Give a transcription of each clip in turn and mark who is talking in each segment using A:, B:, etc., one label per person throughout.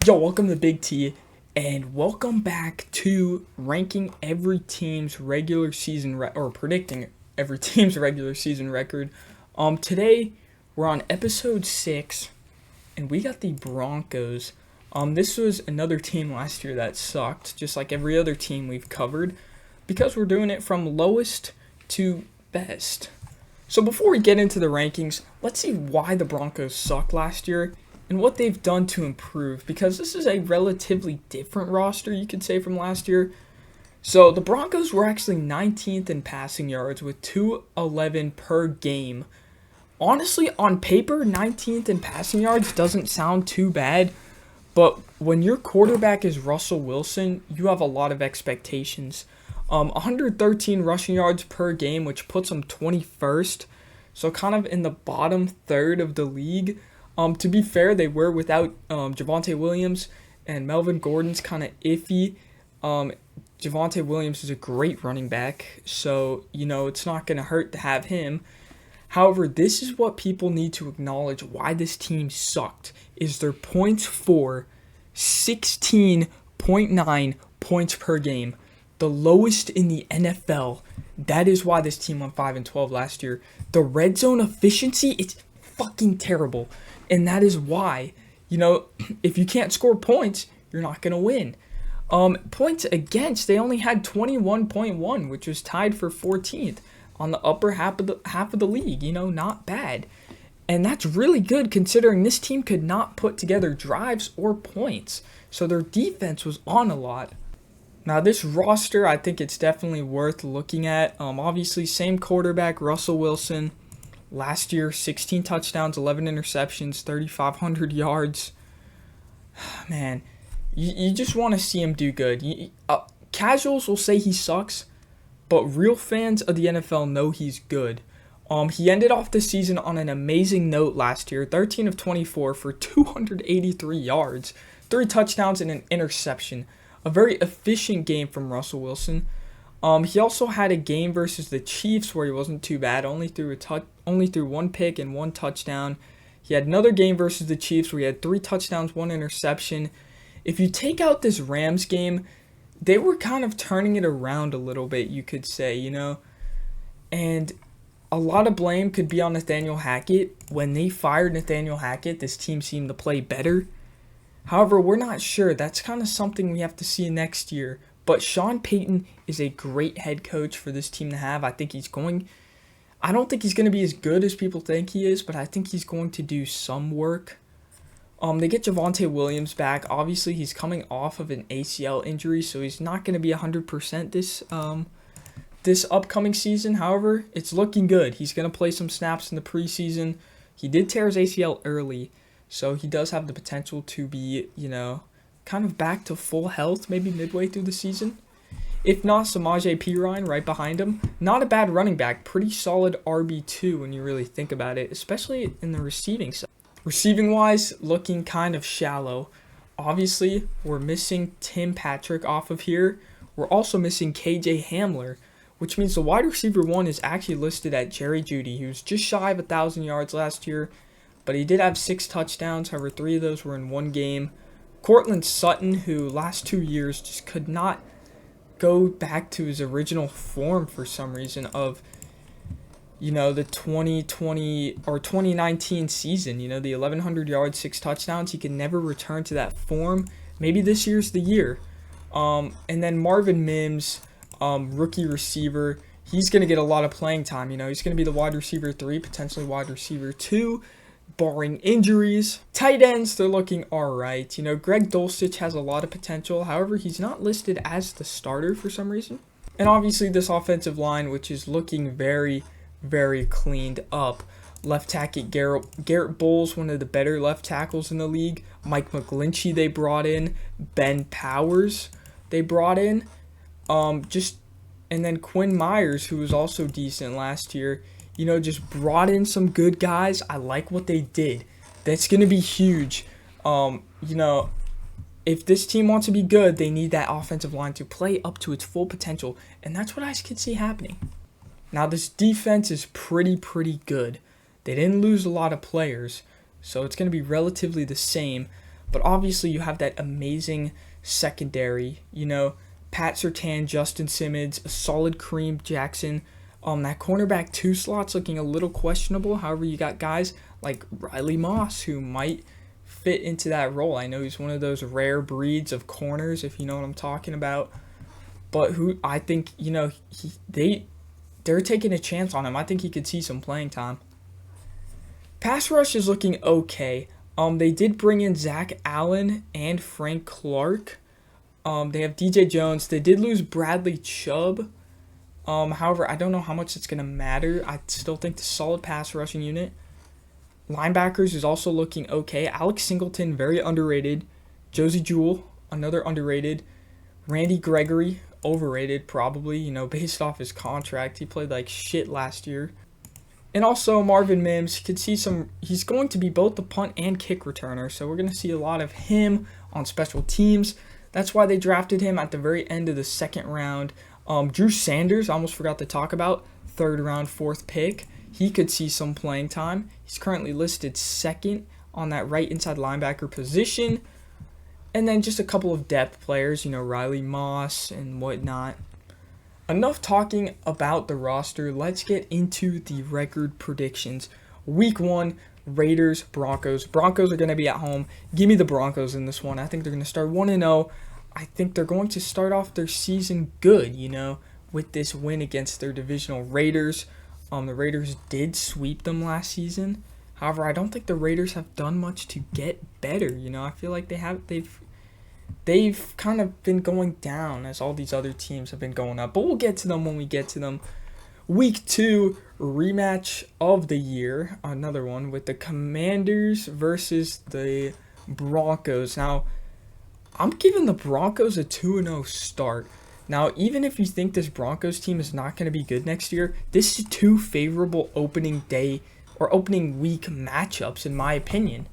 A: Yo, welcome to Big T, and welcome back to ranking every team's regular season or predicting every team's regular season record. Today we're on episode 6, and we got the Broncos. This was another team last year that sucked, just like every other team we've covered, because we're doing it from lowest to best. So before we get into the rankings, let's see why the Broncos sucked last year and what they've done to improve, because this is a relatively different roster, you could say, from last year. So the Broncos were actually 19th in passing yards with 211 per game. Honestly, on paper, 19th in passing yards doesn't sound too bad, but when your quarterback is Russell Wilson, you have a lot of expectations. 113 rushing yards per game, which puts them 21st, so kind of in the bottom third of the league. To be fair, they were without Javonte Williams, and Melvin Gordon's kind of iffy. Javonte Williams is a great running back, so, it's not going to hurt to have him. However, this is what people need to acknowledge why this team sucked, is their points for 16.9 points per game, the lowest in the NFL. That is why this team went 5-12 last year. The red zone efficiency, it's fucking terrible. And that is why, if you can't score points, you're not going to win. Points against, they only had 21.1, which was tied for 14th on the upper half of the league. Not bad. And that's really good considering this team could not put together drives or points. So their defense was on a lot. Now this roster, I think it's definitely worth looking at. Obviously, same quarterback, Russell Wilson. Last year, 16 touchdowns, 11 interceptions, 3,500 yards. Man, you just want to see him do good. Casuals will say he sucks, but real fans of the NFL know he's good. He ended off the season on an amazing note last year, 13 of 24 for 283 yards, 3 touchdowns and an interception. A very efficient game from Russell Wilson. He also had a game versus the Chiefs where he wasn't too bad, only threw one pick and 1 touchdown. He had another game versus the Chiefs where he had 3 touchdowns, 1 interception. If you take out this Rams game, they were kind of turning it around a little bit, you could say, And a lot of blame could be on Nathaniel Hackett. When they fired Nathaniel Hackett, this team seemed to play better. However, we're not sure. That's kind of something we have to see next year. But Sean Payton is a great head coach for this team to have. I don't think he's going to be as good as people think he is, but I think he's going to do some work. They get Javonte Williams back. Obviously, he's coming off of an ACL injury, so he's not going to be 100% this upcoming season. However, it's looking good. He's going to play some snaps in the preseason. He did tear his ACL early, so he does have the potential to be, kind of back to full health maybe midway through the season. If not, Samaje Perine right behind him. Not a bad running back. Pretty solid RB2 when you really think about it, especially in the receiving side. Receiving-wise, looking kind of shallow. Obviously, we're missing Tim Patrick off of here. We're also missing KJ Hamler, which means the wide receiver 1 is actually listed at Jerry Jeudy. He was just shy of 1,000 yards last year, but he did have 6 touchdowns. However, 3 of those were in one game. Cortland Sutton, who last 2 years just could not go back to his original form for some reason of, the 2020 or 2019 season, the 1,100 yards, 6 touchdowns. He can never return to that form. Maybe this year's the year. And then Marvin Mims, rookie receiver, he's going to get a lot of playing time. He's going to be the wide receiver 3, potentially wide receiver 2. Barring injuries. Tight ends, they're looking alright. Greg Dulcich has a lot of potential. However, he's not listed as the starter for some reason. And obviously this offensive line, which is looking very, very cleaned up. Left tackle Garrett Bowles, one of the better left tackles in the league. Mike McGlinchey they brought in. Ben Powers they brought in. And then Quinn Myers, who was also decent last year. Just brought in some good guys. I like what they did. That's going to be huge. If this team wants to be good, they need that offensive line to play up to its full potential. And that's what I can see happening. Now, this defense is pretty good. They didn't lose a lot of players, so it's going to be relatively the same. But obviously, you have that amazing secondary. Pat Surtain, Justin Simmons, a solid Kareem Jackson. That cornerback 2 slot's looking a little questionable. However, you got guys like Riley Moss who might fit into that role. I know he's one of those rare breeds of corners, if you know what I'm talking about. But who I think, they're taking a chance on him. I think he could see some playing time. Pass rush is looking okay. They did bring in Zach Allen and Frank Clark. They have DJ Jones. They did lose Bradley Chubb. However, I don't know how much it's going to matter. I still think the solid pass rushing unit. Linebackers is also looking okay. Alex Singleton, very underrated. Josie Jewell, another underrated. Randy Gregory, overrated probably, based off his contract. He played like shit last year. And also Marvin Mims, you could see he's going to be both the punt and kick returner. So we're going to see a lot of him on special teams. That's why they drafted him at the very end of the second round. Drew Sanders, I almost forgot to talk about, 3rd round, 4th pick. He could see some playing time. He's currently listed 2nd on that right inside linebacker position. And then just a couple of depth players, Riley Moss and whatnot. Enough talking about the roster. Let's get into the record predictions. Week 1, Raiders, Broncos. Broncos are going to be at home. Give me the Broncos in this one. I think they're going to start 1-0. I think they're going to start off their season good, with this win against their divisional Raiders. The Raiders did sweep them last season. However, I don't think the Raiders have done much to get better. I feel like they've kind of been going down as all these other teams have been going up. But we'll get to them when we get to them. Week 2, rematch of the year. Another one with the Commanders versus the Broncos. Now, I'm giving the Broncos a 2-0 start. Now, even if you think this Broncos team is not going to be good next year, this is 2 favorable opening day or opening week matchups, in my opinion.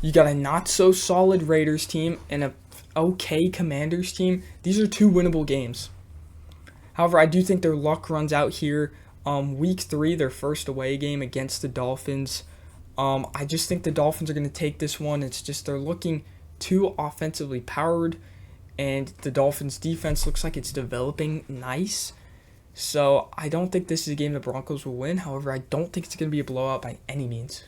A: You got a not-so-solid Raiders team and a okay Commanders team. These are 2 winnable games. However, I do think their luck runs out here. Week 3, their first away game against the Dolphins. I just think the Dolphins are going to take this one. It's just they're looking too offensively powered, and the Dolphins' defense looks like it's developing nice. So I don't think this is a game the Broncos will win. However, I don't think it's going to be a blowout by any means.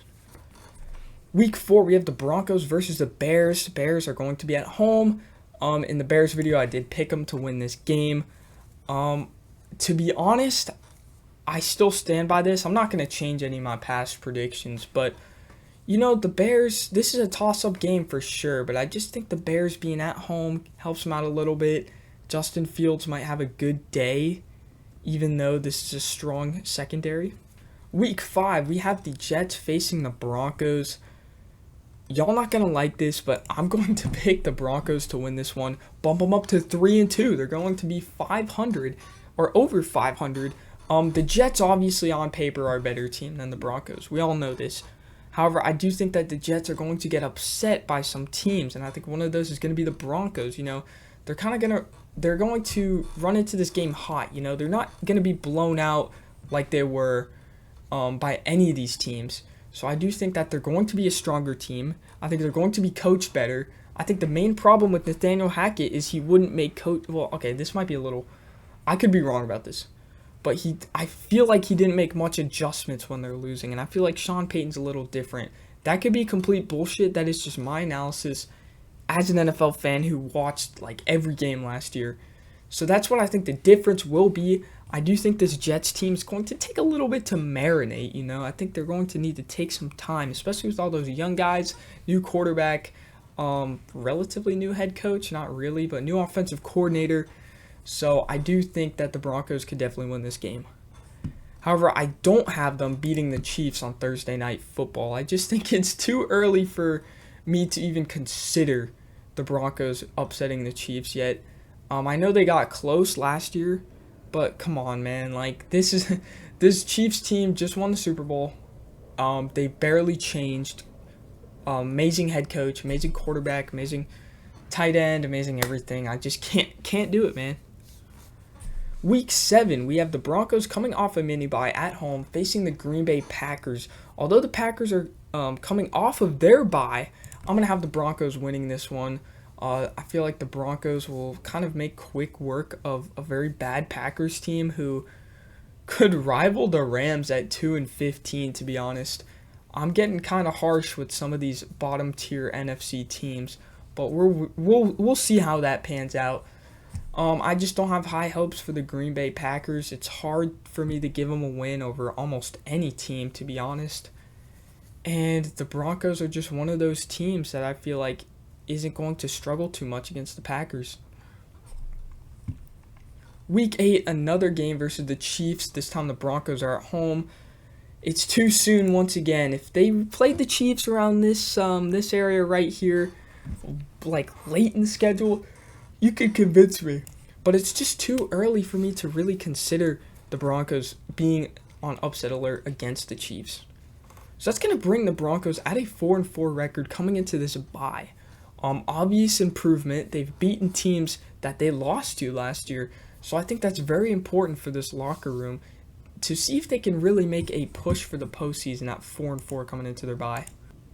A: Week 4, we have the Broncos versus the Bears. The Bears are going to be at home. In the Bears video, I did pick them to win this game. To be honest, I still stand by this. I'm not going to change any of my past predictions, but the Bears, this is a toss-up game for sure, but I just think the Bears being at home helps them out a little bit. Justin Fields might have a good day, even though this is a strong secondary. Week 5, we have the Jets facing the Broncos. Y'all not going to like this, but I'm going to pick the Broncos to win this one. Bump them up to 3-2. They're going to be 500 or over 500. The Jets, obviously, on paper, are a better team than the Broncos. We all know this. However, I do think that the Jets are going to get upset by some teams, and I think one of those is going to be the Broncos. They're going to run into this game hot. They're not going to be blown out like they were by any of these teams. So I do think that they're going to be a stronger team. I think they're going to be coached better. I think the main problem with Nathaniel Hackett is he wouldn't make coach. Well, okay, this might be a little. I could be wrong about this. But I feel like he didn't make much adjustments when they're losing. And I feel like Sean Payton's a little different. That could be complete bullshit. That is just my analysis as an NFL fan who watched like every game last year. So that's what I think the difference will be. I do think this Jets team is going to take a little bit to marinate, I think they're going to need to take some time, especially with all those young guys, new quarterback, relatively new head coach, not really, but new offensive coordinator. So I do think that the Broncos could definitely win this game. However, I don't have them beating the Chiefs on Thursday Night Football. I just think it's too early for me to even consider the Broncos upsetting the Chiefs yet. I know they got close last year, but come on, man. Like, this Chiefs team just won the Super Bowl. They barely changed. Amazing head coach, amazing quarterback, amazing tight end, amazing everything. I just can't do it, man. Week 7, we have the Broncos coming off a mini-bye at home facing the Green Bay Packers. Although the Packers are coming off of their bye, I'm going to have the Broncos winning this one. I feel like the Broncos will kind of make quick work of a very bad Packers team who could rival the Rams at 2-15, to be honest. I'm getting kind of harsh with some of these bottom tier NFC teams, but we'll see how that pans out. I just don't have high hopes for the Green Bay Packers. It's hard for me to give them a win over almost any team, to be honest. And the Broncos are just one of those teams that I feel like isn't going to struggle too much against the Packers. Week 8, another game versus the Chiefs. This time the Broncos are at home. It's too soon once again. If they played the Chiefs around this area right here, like late in the schedule, you could convince me. But it's just too early for me to really consider the Broncos being on upset alert against the Chiefs. So that's going to bring the Broncos at a 4-4 record coming into this bye. Obvious improvement. They've beaten teams that they lost to last year. So I think that's very important for this locker room to see if they can really make a push for the postseason at 4-4 coming into their bye.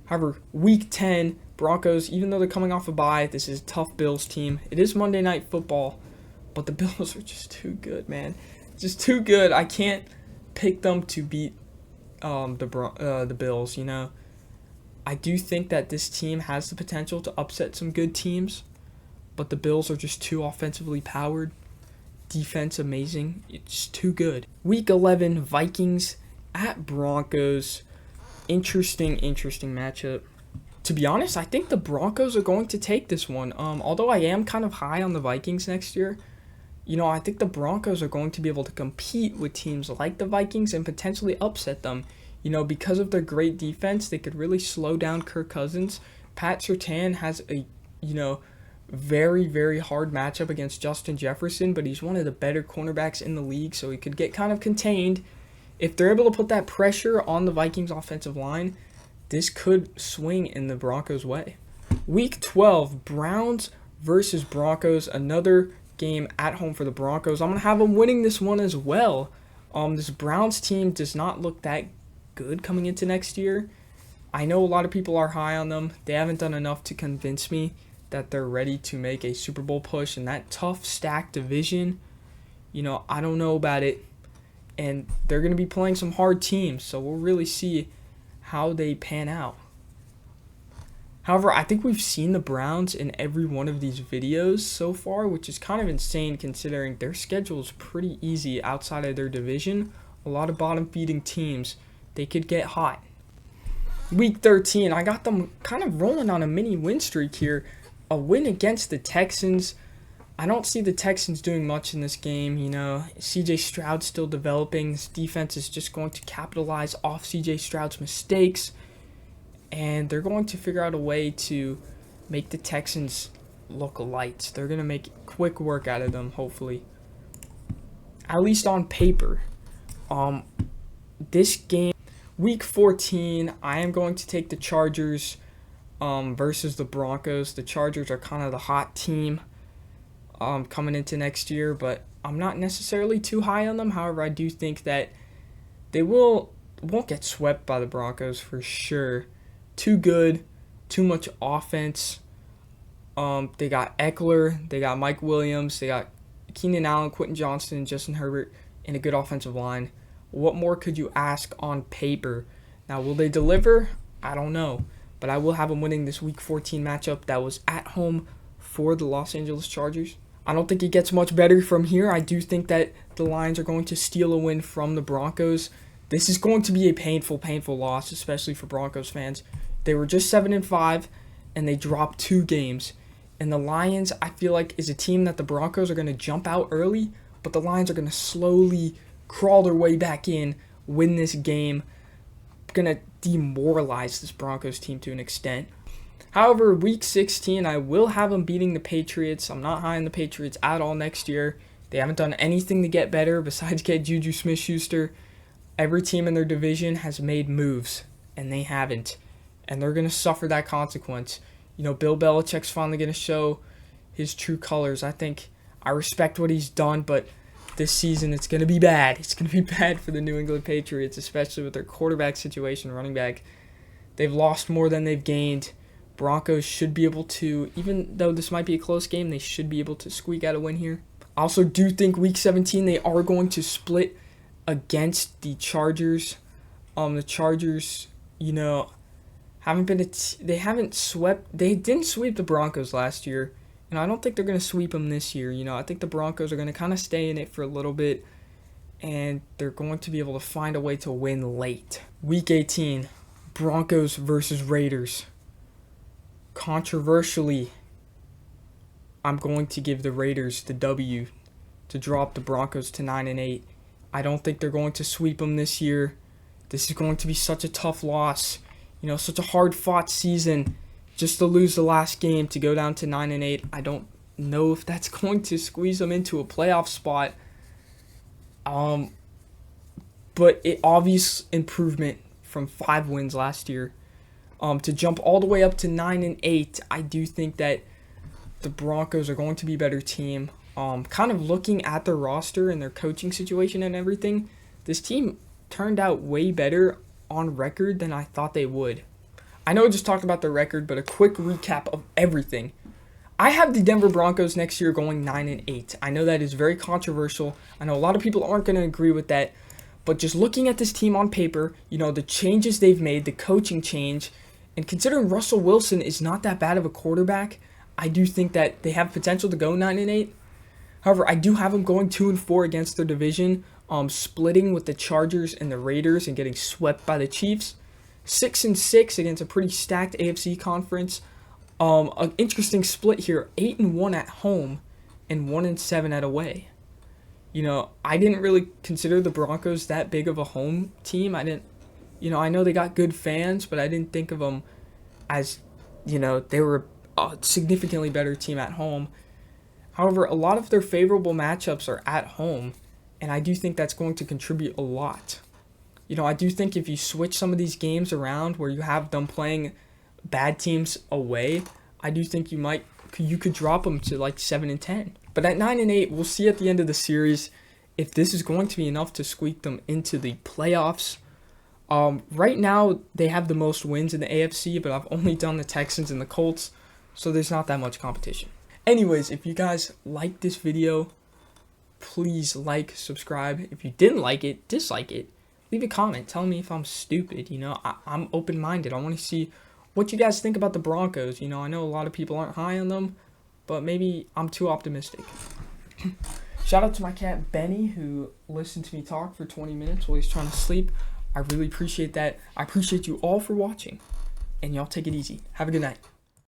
A: However, Week 10, Broncos, even though they're coming off a bye, this is a tough Bills team. It is Monday Night Football, but the Bills are just too good, man. Just too good. I can't pick them to beat the Bills, you know. I do think that this team has the potential to upset some good teams, but the Bills are just too offensively powered. Defense amazing. It's too good. Week 11, Vikings at Broncos. Interesting matchup. To be honest, I think the Broncos are going to take this one. Although I am kind of high on the Vikings next year, you know, I think the Broncos are going to be able to compete with teams like the Vikings and potentially upset them. You know, because of their great defense, they could really slow down Kirk Cousins. Pat Surtain has a, you know, very, very hard matchup against Justin Jefferson, but he's one of the better cornerbacks in the league, so he could get kind of contained. If they're able to put that pressure on the Vikings offensive line, this could swing in the Broncos' way. Week 12, Browns versus Broncos, another game at home for the Broncos. I'm going to have them winning this one as well. This Browns team does not look that good coming into next year. I know a lot of people are high on them. They haven't done enough to convince me that they're ready to make a Super Bowl push in that tough stacked division. You know, I don't know about it. And they're going to be playing some hard teams, so we'll really see how they pan out. However, I think we've seen the Browns in every one of these videos so far, which is kind of insane considering their schedule is pretty easy outside of their division. A lot of bottom-feeding teams, they could get hot. Week 13, I got them kind of rolling on a mini win streak here. A win against the Texans. I don't see the Texans doing much in this game. You know, CJ Stroud's still developing. This defense is just going to capitalize off CJ Stroud's mistakes. And they're going to figure out a way to make the Texans look light. They're going to make quick work out of them, hopefully. At least on paper. This game, Week 14, I am going to take the Chargers versus the Broncos. The Chargers are kind of the hot team coming into next year, but I'm not necessarily too high on them. However, I do think that they won't get swept by the Broncos for sure. Too good, too much offense. They got Eckler, they got Mike Williams, they got Keenan Allen, Quentin Johnston, Justin Herbert, and a good offensive line. What more could you ask on paper? Now, will they deliver? I don't know. But I will have them winning this Week 14 matchup that was at home for the Los Angeles Chargers. I don't think it gets much better from here. I do think that the Lions are going to steal a win from the Broncos. This is going to be a painful loss, especially for Broncos fans. They were just 7-5, and they dropped 2 games. And the Lions, I feel like, is a team that the Broncos are going to jump out early, but the Lions are going to slowly crawl their way back in, win this game. Going to demoralize this Broncos team to an extent. However, Week 16, I will have them beating the Patriots. I'm not high on the Patriots at all next year. They haven't done anything to get better besides get Juju Smith-Schuster. Every team in their division has made moves, and they haven't. And they're going to suffer that consequence. You know, Bill Belichick's finally going to show his true colors. I respect what he's done, but this season it's going to be bad. It's going to be bad for the New England Patriots, especially with their quarterback situation, running back. They've lost more than they've gained Broncos should be able to, even though this might be a close game, they should be able to squeak out a win here. I also do think Week 17 they are going to split against the Chargers. The Chargers, they didn't sweep the Broncos last year, and I don't think they're going to sweep them this year. I think the Broncos are going to kind of stay in it for a little bit, and they're going to be able to find a way to win late. Week 18, Broncos versus Raiders. Controversially, I'm going to give the Raiders the W to drop the Broncos to 9-8. I don't think they're going to sweep them this year. This is going to be such a tough loss. Such a hard-fought season just to lose the last game to go down to 9-8. I don't know if that's going to squeeze them into a playoff spot. But it obvious improvement from 5 wins last year. To jump all the way up to 9-8, I do think that the Broncos are going to be a better team. Kind of looking at their roster and their coaching situation and everything, this team turned out way better on record than I thought they would. I know I just talked about the record, but a quick recap of everything. I have the Denver Broncos next year going 9-8. I know that is very controversial. I know a lot of people aren't going to agree with that, but just looking at this team on paper, the changes they've made, the coaching change, and considering Russell Wilson is not that bad of a quarterback, I do think that they have potential to go 9-8. However, I do have them going 2-4 against their division, splitting with the Chargers and the Raiders and getting swept by the Chiefs. 6-6 against a pretty stacked AFC conference. An interesting split here: 8-1 at home and 1-7 at away. I didn't really consider the Broncos that big of a home team. I know they got good fans, but I didn't think of them as, they were a significantly better team at home. However, a lot of their favorable matchups are at home, and I do think that's going to contribute a lot. I do think if you switch some of these games around where you have them playing bad teams away, I do think you could drop them to like 7-10. But at 9-8, we'll see at the end of the series if this is going to be enough to squeak them into the playoffs. Right now, they have the most wins in the AFC, but I've only done the Texans and the Colts, so there's not that much competition. Anyways, if you guys liked this video, please like, subscribe. If you didn't like it, dislike it. Leave a comment. Tell me if I'm stupid. I'm open-minded. I want to see what you guys think about the Broncos. I know a lot of people aren't high on them, but maybe I'm too optimistic. Shout out to my cat, Benny, who listened to me talk for 20 minutes while he's trying to sleep. I really appreciate that. I appreciate you all for watching, and y'all take it easy. Have a good night.